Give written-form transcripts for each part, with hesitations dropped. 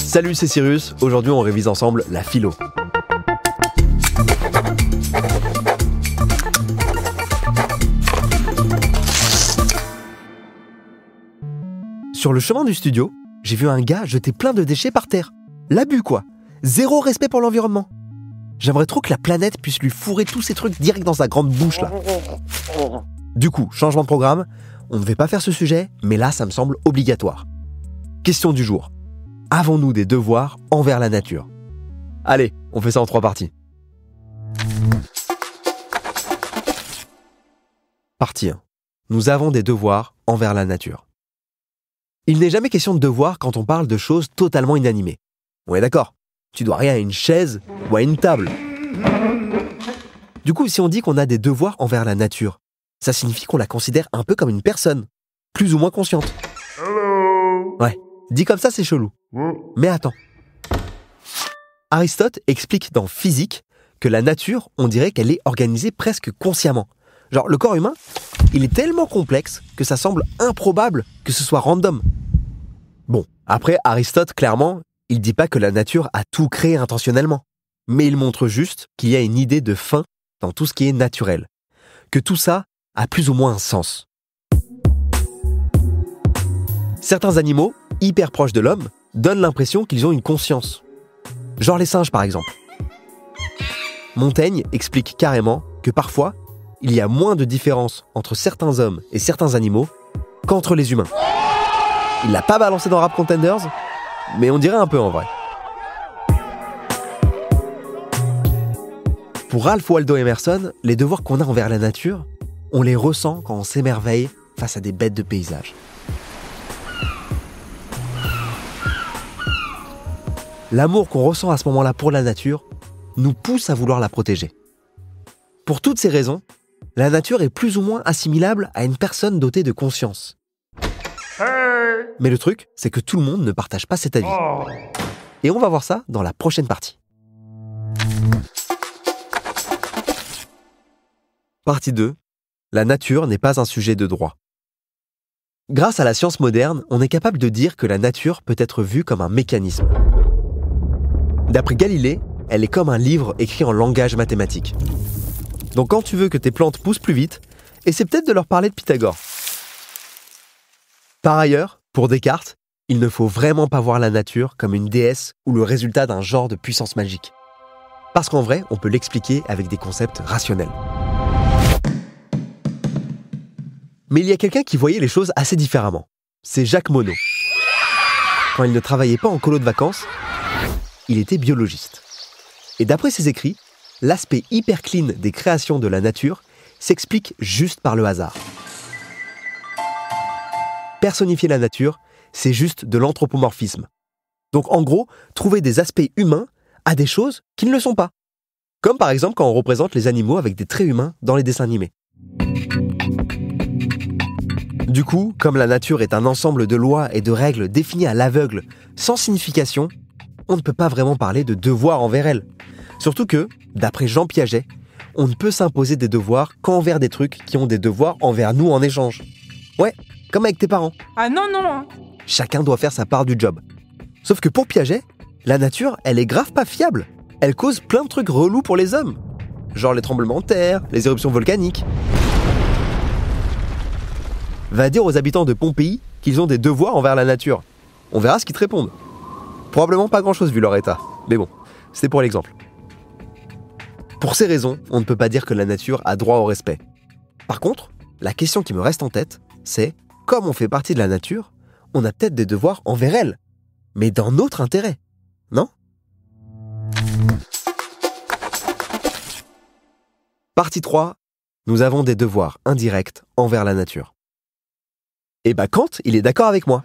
Salut, c'est Cyrus. Aujourd'hui, on révise ensemble la philo. Sur le chemin du studio, j'ai vu un gars jeter plein de déchets par terre. L'abus, quoi. Zéro respect pour l'environnement. J'aimerais trop que la planète puisse lui fourrer tous ces trucs direct dans sa grande bouche, là. Du coup, changement de programme. On ne devait pas faire ce sujet, mais là, ça me semble obligatoire. Question du jour. Avons-nous des devoirs envers la nature ? Allez, on fait ça en 3 parties. Partie 1. Nous avons des devoirs envers la nature. Il n'est jamais question de devoir quand on parle de choses totalement inanimées. On est d'accord ? Tu dois rien à une chaise ou à une table. Du coup, si on dit qu'on a des devoirs envers la nature, ça signifie qu'on la considère un peu comme une personne, plus ou moins consciente. Ouais, dit comme ça, c'est chelou. Mais attends. Aristote explique dans Physique que la nature, on dirait qu'elle est organisée presque consciemment. Genre, le corps humain, il est tellement complexe que ça semble improbable que ce soit random. Bon, après, Aristote, clairement, il dit pas que la nature a tout créé intentionnellement. Mais il montre juste qu'il y a une idée de fin dans tout ce qui est naturel. Que tout ça a plus ou moins un sens. Certains animaux, hyper proches de l'homme, donnent l'impression qu'ils ont une conscience. Genre les singes, par exemple. Montaigne explique carrément que parfois, il y a moins de différence entre certains hommes et certains animaux qu'entre les humains. Il l'a pas balancé dans Rap Contenders, mais on dirait un peu en vrai. Pour Ralph Waldo Emerson, les devoirs qu'on a envers la nature, on les ressent quand on s'émerveille face à des bêtes de paysage. L'amour qu'on ressent à ce moment-là pour la nature nous pousse à vouloir la protéger. Pour toutes ces raisons, la nature est plus ou moins assimilable à une personne dotée de conscience. Mais le truc, c'est que tout le monde ne partage pas cet avis. Et on va voir ça dans la prochaine partie. Partie 2. La nature n'est pas un sujet de droit. Grâce à la science moderne, on est capable de dire que la nature peut être vue comme un mécanisme. D'après Galilée, elle est comme un livre écrit en langage mathématique. Donc quand tu veux que tes plantes poussent plus vite, essaie peut-être de leur parler de Pythagore. Par ailleurs, pour Descartes, il ne faut vraiment pas voir la nature comme une déesse ou le résultat d'un genre de puissance magique. Parce qu'en vrai, on peut l'expliquer avec des concepts rationnels. Mais il y a quelqu'un qui voyait les choses assez différemment. C'est Jacques Monod. Quand il ne travaillait pas en colo de vacances, il était biologiste. Et d'après ses écrits, l'aspect hyper clean des créations de la nature s'explique juste par le hasard. Personnifier la nature, c'est juste de l'anthropomorphisme. Donc en gros, trouver des aspects humains à des choses qui ne le sont pas. Comme par exemple quand on représente les animaux avec des traits humains dans les dessins animés. Du coup, comme la nature est un ensemble de lois et de règles définies à l'aveugle, sans signification, on ne peut pas vraiment parler de devoir envers elle. Surtout que, d'après Jean Piaget, on ne peut s'imposer des devoirs qu'envers des trucs qui ont des devoirs envers nous en échange. Ouais, comme avec tes parents. Ah non. Chacun doit faire sa part du job. Sauf que pour Piaget, la nature, elle est grave pas fiable. Elle cause plein de trucs relous pour les hommes. Genre les tremblements de terre, les éruptions volcaniques. Va dire aux habitants de Pompéi qu'ils ont des devoirs envers la nature. On verra ce qu'ils te répondent. Probablement pas grand-chose vu leur état. Mais bon, c'était pour l'exemple. Pour ces raisons, on ne peut pas dire que la nature a droit au respect. Par contre, la question qui me reste en tête, c'est, comme on fait partie de la nature, on a peut-être des devoirs envers elle. Mais dans notre intérêt, non ? Partie 3. Nous avons des devoirs indirects envers la nature. Et Kant, il est d'accord avec moi.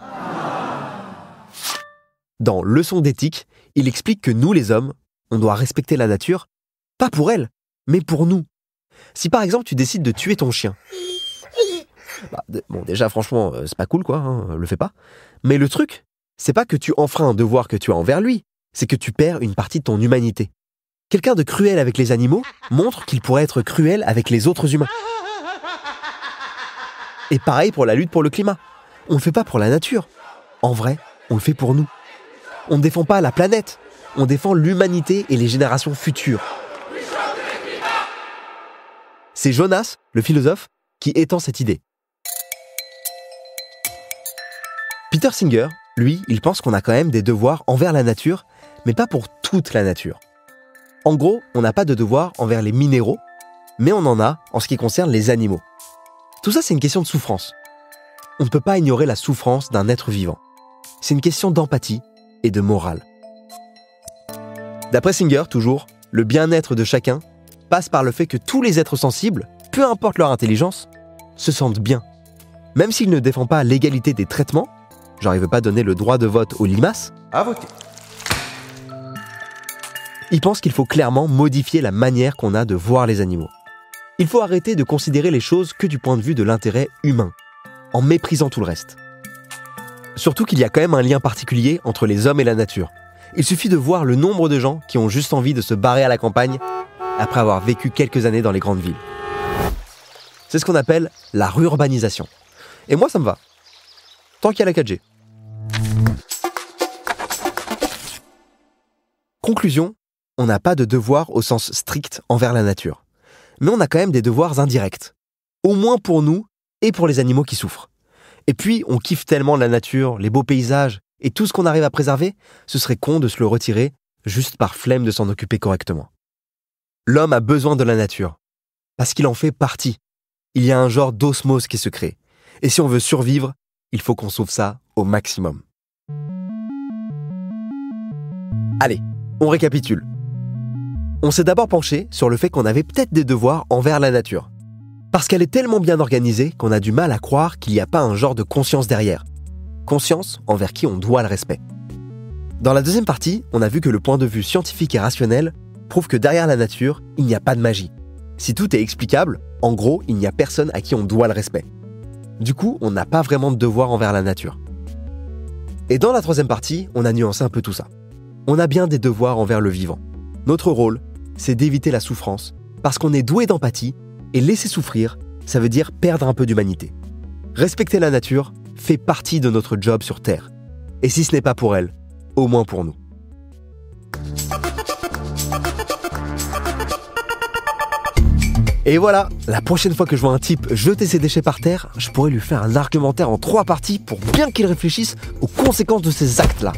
Dans Leçon d'éthique, il explique que nous, les hommes, on doit respecter la nature, pas pour elle, mais pour nous. Si par exemple tu décides de tuer ton chien, bon déjà franchement, c'est pas cool quoi, le fais pas. Mais le truc, c'est pas que tu enfreins un devoir que tu as envers lui, c'est que tu perds une partie de ton humanité. Quelqu'un de cruel avec les animaux montre qu'il pourrait être cruel avec les autres humains. Et pareil pour la lutte pour le climat. On le fait pas pour la nature. En vrai, on le fait pour nous. On ne défend pas la planète, on défend l'humanité et les générations futures. C'est Jonas, le philosophe, qui étend cette idée. Peter Singer, lui, il pense qu'on a quand même des devoirs envers la nature, mais pas pour toute la nature. En gros, on n'a pas de devoirs envers les minéraux, mais on en a en ce qui concerne les animaux. Tout ça, c'est une question de souffrance. On ne peut pas ignorer la souffrance d'un être vivant. C'est une question d'empathie et de morale. D'après Singer, toujours, le bien-être de chacun passe par le fait que tous les êtres sensibles, peu importe leur intelligence, se sentent bien. Même s'il ne défend pas l'égalité des traitements, genre il veut pas donner le droit de vote aux limaces, à voter. Il pense qu'il faut clairement modifier la manière qu'on a de voir les animaux. Il faut arrêter de considérer les choses que du point de vue de l'intérêt humain, en méprisant tout le reste. Surtout qu'il y a quand même un lien particulier entre les hommes et la nature. Il suffit de voir le nombre de gens qui ont juste envie de se barrer à la campagne après avoir vécu quelques années dans les grandes villes. C'est ce qu'on appelle la rurbanisation. Et moi, ça me va. Tant qu'il y a la 4G. Conclusion, on n'a pas de devoir au sens strict envers la nature. Mais on a quand même des devoirs indirects. Au moins pour nous et pour les animaux qui souffrent. Et puis, on kiffe tellement la nature, les beaux paysages et tout ce qu'on arrive à préserver, ce serait con de se le retirer juste par flemme de s'en occuper correctement. L'homme a besoin de la nature, parce qu'il en fait partie. Il y a un genre d'osmose qui se crée. Et si on veut survivre, il faut qu'on sauve ça au maximum. Allez, on récapitule. On s'est d'abord penché sur le fait qu'on avait peut-être des devoirs envers la nature. Parce qu'elle est tellement bien organisée qu'on a du mal à croire qu'il n'y a pas un genre de conscience derrière. Conscience envers qui on doit le respect. Dans la deuxième partie, on a vu que le point de vue scientifique et rationnel prouve que derrière la nature, il n'y a pas de magie. Si tout est explicable, en gros, il n'y a personne à qui on doit le respect. Du coup, on n'a pas vraiment de devoir envers la nature. Et dans la troisième partie, on a nuancé un peu tout ça. On a bien des devoirs envers le vivant. Notre rôle, c'est d'éviter la souffrance, parce qu'on est doué d'empathie, et laisser souffrir, ça veut dire perdre un peu d'humanité. Respecter la nature fait partie de notre job sur Terre. Et si ce n'est pas pour elle, au moins pour nous. Et voilà, la prochaine fois que je vois un type jeter ses déchets par terre, je pourrais lui faire un argumentaire en 3 parties pour bien qu'il réfléchisse aux conséquences de ces actes-là.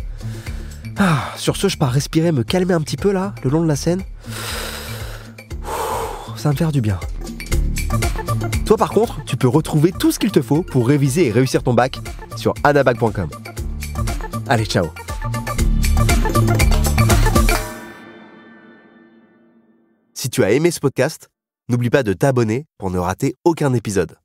Sur ce, je pars respirer, me calmer un petit peu là, le long de la Seine. Ça va me faire du bien. Toi par contre, tu peux retrouver tout ce qu'il te faut pour réviser et réussir ton bac sur anabac.com. Allez, ciao. Si tu as aimé ce podcast, n'oublie pas de t'abonner pour ne rater aucun épisode.